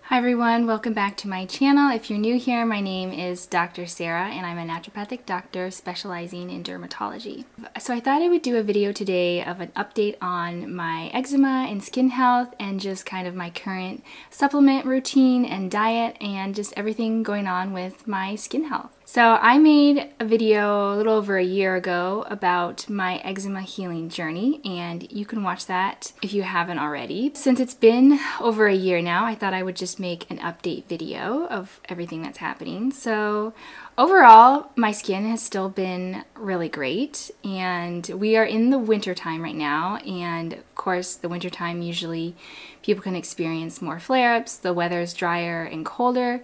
Hi everyone, welcome back to my channel. If you're new here, my name is Dr. Sarah and I'm a naturopathic doctor specializing in dermatology. So I thought I would do a video today of an update on my eczema and skin health and just kind of my current supplement routine and diet and just everything going on with my skin health. So I made a video a little over a year ago about my eczema healing journey, and you can watch that if you haven't already. Since it's been over a year now, I thought I would just make an update video of everything that's happening. So overall, my skin has still been really great, and we are in the winter time right now, and of course the winter time usually people can experience more flare-ups, the weather is drier and colder,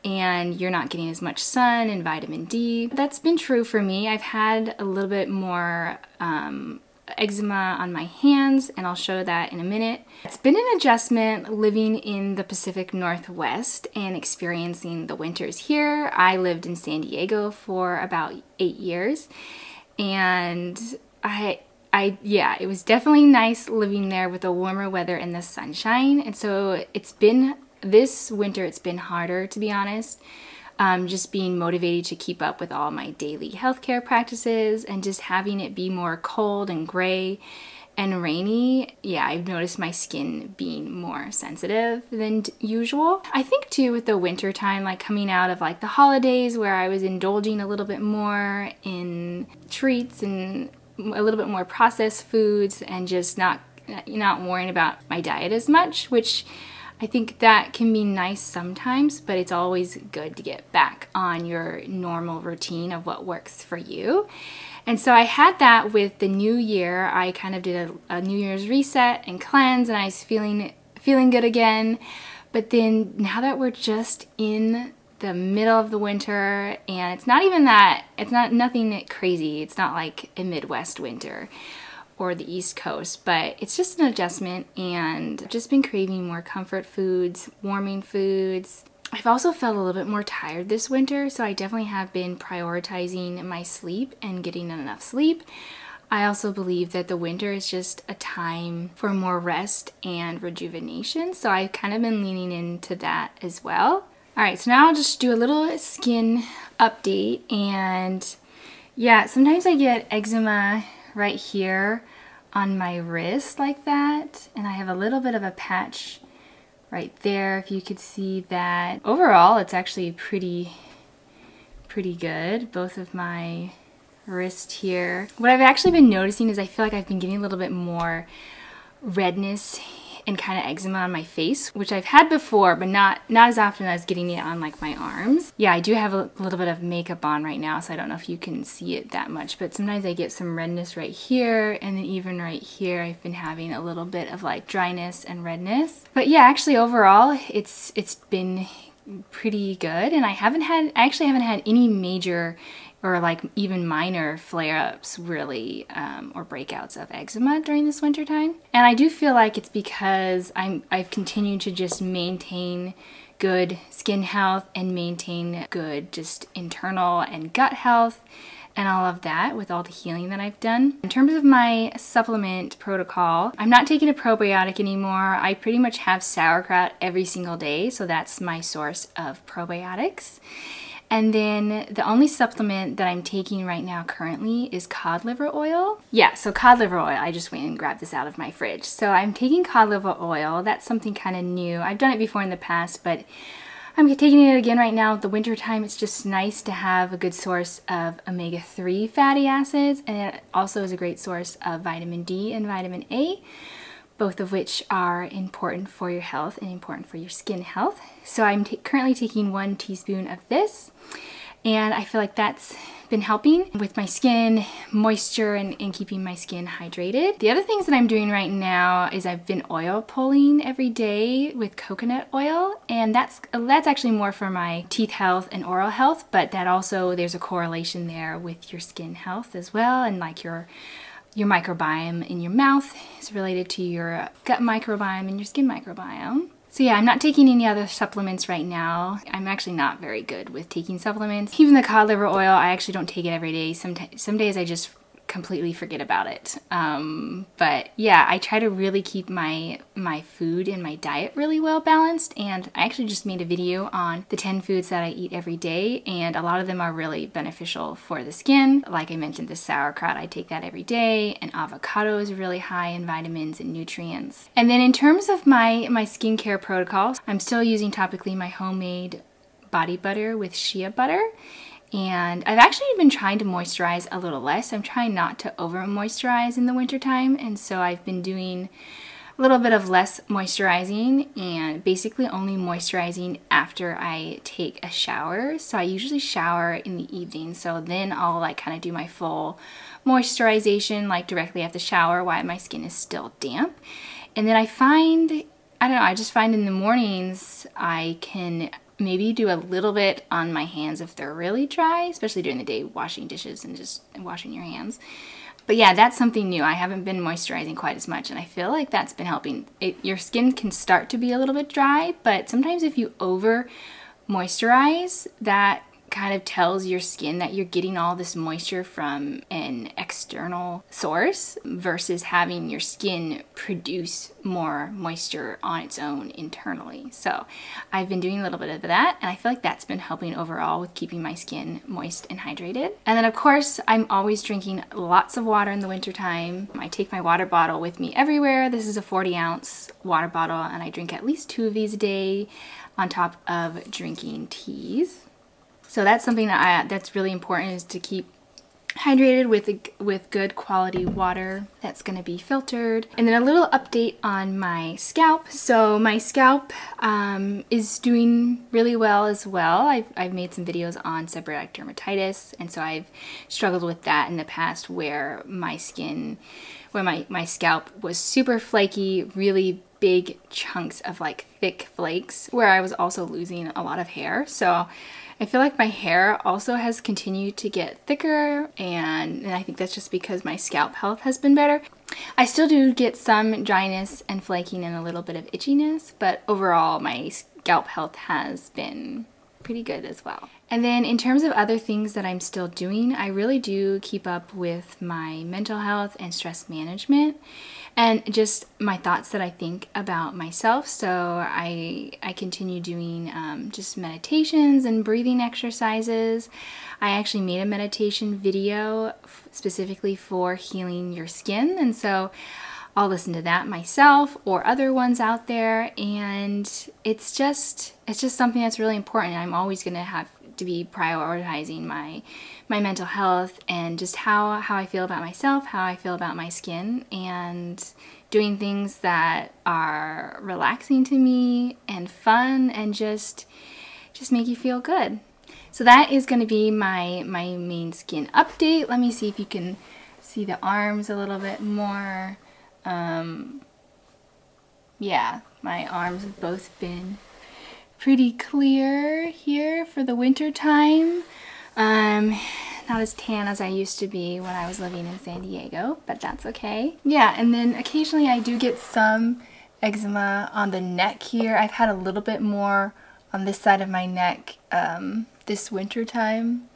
and you're not getting as much sun and vitamin D. That's been true for me. I've had a little bit more eczema on my hands, and I'll show that in a minute. It's been an adjustment living in the Pacific Northwest and experiencing the winters here. I lived in San Diego for about 8 years, and yeah, it was definitely nice living there with the warmer weather and the sunshine. And so this winter it's been harder, to be honest. Just being motivated to keep up with all my daily healthcare practices and just having it be more cold and gray and rainy. Yeah, I've noticed my skin being more sensitive than usual. I think too with the winter time, like coming out of like the holidays where I was indulging a little bit more in treats and a little bit more processed foods and just not worrying about my diet as much, which I think that can be nice sometimes, but it's always good to get back on your normal routine of what works for you. And so I had that with the new year. I kind of did a New Year's reset and cleanse, and I was feeling good again. But then now that we're just in the middle of the winter, and it's not nothing crazy. It's not like a Midwest winter or the East Coast, but it's just an adjustment, and I've just been craving more comfort foods, warming foods. I've also felt a little bit more tired this winter, so I definitely have been prioritizing my sleep and getting enough sleep. I also believe that the winter is just a time for more rest and rejuvenation, so I've kind of been leaning into that as well. Alright, so now I'll just do a little skin update, and yeah, sometimes I get eczema right here on my wrist like that, and I have a little bit of a patch right there, if you could see that. Overall, it's actually pretty good, both of my wrist here. What I've actually been noticing is I feel like I've been getting a little bit more redness and kind of eczema on my face, which I've had before, but not as often as getting it on like my arms. Yeah, I do have a little bit of makeup on right now, so I don't know if you can see it that much, but sometimes I get some redness right here, and then even right here I've been having a little bit of like dryness and redness. But yeah, actually overall it's been pretty good, and I actually haven't had any major or like even minor flare-ups really, or breakouts of eczema during this winter time. And I do feel like it's because I've continued to just maintain good skin health and maintain good just internal and gut health and all of that with all the healing that I've done. In terms of my supplement protocol, I'm not taking a probiotic anymore. I pretty much have sauerkraut every single day, so that's my source of probiotics. And then the only supplement that I'm taking right now currently is cod liver oil. Yeah, so cod liver oil, I just went and grabbed this out of my fridge. So I'm taking cod liver oil. That's something kind of new. I've done it before in the past, but I'm taking it again right now. The winter time, it's just nice to have a good source of omega-3 fatty acids, and it also is a great source of vitamin D and vitamin A, both of which are important for your health and important for your skin health. So I'm currently taking 1 teaspoon of this, and I feel like that's been helping with my skin moisture and keeping my skin hydrated. The other things that I'm doing right now is I've been oil pulling every day with coconut oil, and that's actually more for my teeth health and oral health, but that also, there's a correlation there with your skin health as well, and like your microbiome in your mouth is related to your gut microbiome and your skin microbiome. So yeah, I'm not taking any other supplements right now. I'm actually not very good with taking supplements. Even the cod liver oil, I actually don't take it every day. Some days I just completely forget about it. But yeah, I try to really keep my food and my diet really well balanced, and I actually just made a video on the 10 foods that I eat every day, and a lot of them are really beneficial for the skin. Like I mentioned, the sauerkraut, I take that every day, and avocado is really high in vitamins and nutrients. And then in terms of my skincare protocols, I'm still using topically my homemade body butter with shea butter. And I've actually been trying to moisturize a little less. I'm trying not to over moisturize in the wintertime, and so I've been doing a little bit of less moisturizing and basically only moisturizing after I take a shower. So I usually shower in the evening, so then I'll like kind of do my full moisturization like directly after the shower while my skin is still damp. And then I find, I don't know, I just find in the mornings I can maybe do a little bit on my hands if they're really dry, especially during the day washing dishes and just washing your hands. But yeah, that's something new. I haven't been moisturizing quite as much, and I feel like that's been helping. Your skin can start to be a little bit dry, but sometimes if you over moisturize, that kind of tells your skin that you're getting all this moisture from an external source versus having your skin produce more moisture on its own internally. So I've been doing a little bit of that, and I feel like that's been helping overall with keeping my skin moist and hydrated. And then of course, I'm always drinking lots of water in the wintertime. I take my water bottle with me everywhere. This is a 40-ounce water bottle, and I drink at least 2 of these a day on top of drinking teas. So that's something that that's really important, is to keep hydrated with good quality water that's going to be filtered. And then a little update on my scalp. So my scalp is doing really well as well. I've made some videos on seborrheic dermatitis, and so I've struggled with that in the past, where my skin, where my scalp was super flaky, really big chunks of like thick flakes, where I was also losing a lot of hair. So I feel like my hair also has continued to get thicker, and I think that's just because my scalp health has been better. I still do get some dryness and flaking and a little bit of itchiness, but overall my scalp health has been pretty good as well. And then in terms of other things that I'm still doing, I really do keep up with my mental health and stress management, and just my thoughts that I think about myself. So I continue doing just meditations and breathing exercises. I actually made a meditation video specifically for healing your skin, and so I'll listen to that myself or other ones out there, and it's just something that's really important. I'm always going to have to be prioritizing my mental health and just how I feel about myself, how I feel about my skin, and doing things that are relaxing to me and fun and just make you feel good. So that is going to be my main skin update. Let me see if you can see the arms a little bit more. Yeah, my arms have both been pretty clear here for the winter time. Not as tan as I used to be when I was living in San Diego, but that's okay. Yeah, and then occasionally I do get some eczema on the neck here. I've had a little bit more on this side of my neck this winter time,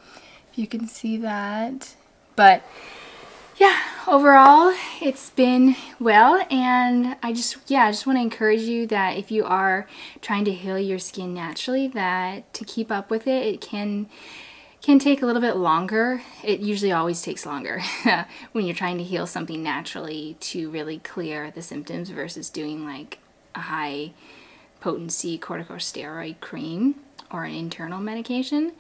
if you can see that. But yeah, overall it's been well, and I just want to encourage you that if you are trying to heal your skin naturally, that to keep up with it, it can take a little bit longer. It usually always takes longer when you're trying to heal something naturally to really clear the symptoms versus doing like a high potency corticosteroid cream or an internal medication.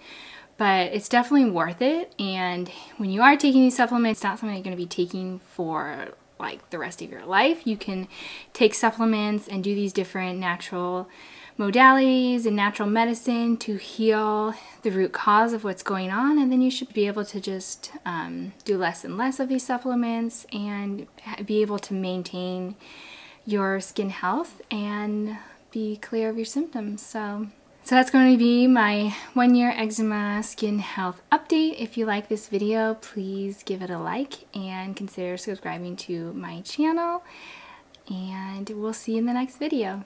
But it's definitely worth it, and when you are taking these supplements, it's not something you're going to be taking for like the rest of your life. You can take supplements and do these different natural modalities and natural medicine to heal the root cause of what's going on, and then you should be able to just do less and less of these supplements and be able to maintain your skin health and be clear of your symptoms. So that's going to be my 1-year eczema skin health update. If you like this video, please give it a like and consider subscribing to my channel, and we'll see you in the next video.